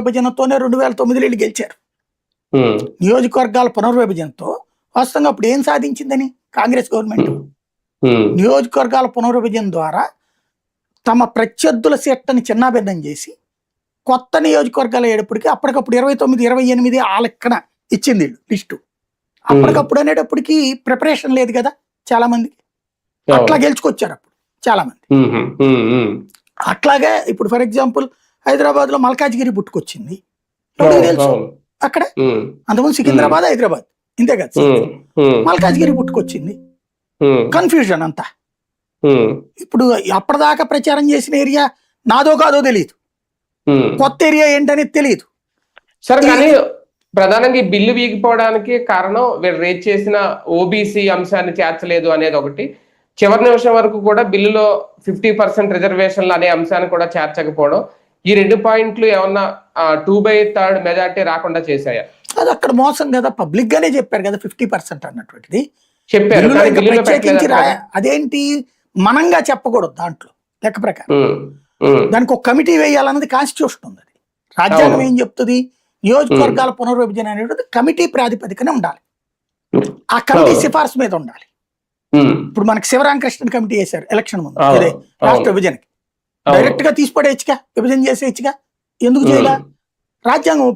విభజనతోనే 2009 వీళ్ళు గెలిచారు. నియోజకవర్గాల పునర్విభజనతో వాస్తవంగా అప్పుడు ఏం సాధించిందని కాంగ్రెస్ గవర్నమెంట్ నియోజకవర్గాల పునర్విభజన ద్వారా తమ ప్రత్యర్థుల సీట్లని చిన్నాభిన్నం చేసి కొత్త నియోజకవర్గాలు అయ్యేటప్పటికి అప్పటికప్పుడు 29, 28 ఆ లెక్కన ఇచ్చింది లిస్టు. అప్పటికప్పుడు అనేటప్పటికి ప్రిపరేషన్ లేదు కదా చాలా మందికి, అట్లా గెలుచుకొచ్చారు అప్పుడు చాలా మంది. అట్లాగే ఇప్పుడు ఫర్ ఎగ్జాంపుల్ హైదరాబాద్ లో మల్కాజ్గిరి పుట్టుకొచ్చింది, ఎవరికి తెలుసు అక్కడ, అంతకుముందు సికింద్రాబాద్ హైదరాబాద్ ఇంతే కదా, మల్కాజ్గిరి పుట్టుకొచ్చింది, కన్ఫ్యూజన్ అంతా. ఇప్పుడు అప్పటిదాకా ప్రచారం చేసిన ఏరియా నాదో కాదో తెలియదు, కొత్త ఏరియా ఏంటనేది తెలియదు. సరే, కానీ ప్రధానంగా ఈ బిల్లు వీగిపోవడానికి కారణం వీళ్ళు రేజ్ చేసిన ఓబీసీ అంశాన్ని చేర్చలేదు అనేది ఒకటి, చివరి నిమిషం వరకు కూడా బిల్లులో 50% రిజర్వేషన్లు అనే అంశాన్ని కూడా చేర్చకపోవడం, ఈ 2 పాయింట్లు ఏమన్నా 2/3 మెజార్టీ రాకుండా చేశాయా? అది అక్కడ మోసం కదా, పబ్లిక్ గానే చెప్పారు కదా 50% అన్నటువంటిది చెప్పారు. అదేంటి మనంగా చెప్పకూడదు దాంట్లో లెక్క ప్రకారం, దానికి ఒక కమిటీ వేయాలన్నది కాన్స్టిట్యూషన్ ఉంది. అది రాజ్యాంగం ఏం చెప్తుంది, నియోజకవర్గాల పునర్విభజన అనేటువంటి కమిటీ ప్రాతిపదికన ఉండాలి, ఆ కమిటీ సిఫార్సు మీద ఉండాలి. ఇప్పుడు మనకి శివరామకృష్ణన్ కమిటీ వేశారు ఎలక్షన్ ముందు రాష్ట్ర విభజనకి, డైరెక్ట్ గా తీసిపడేయచ్చుగా, విభజన చేసేయచ్చుగా, ఎందుకు చేయాల? రాజ్యాంగం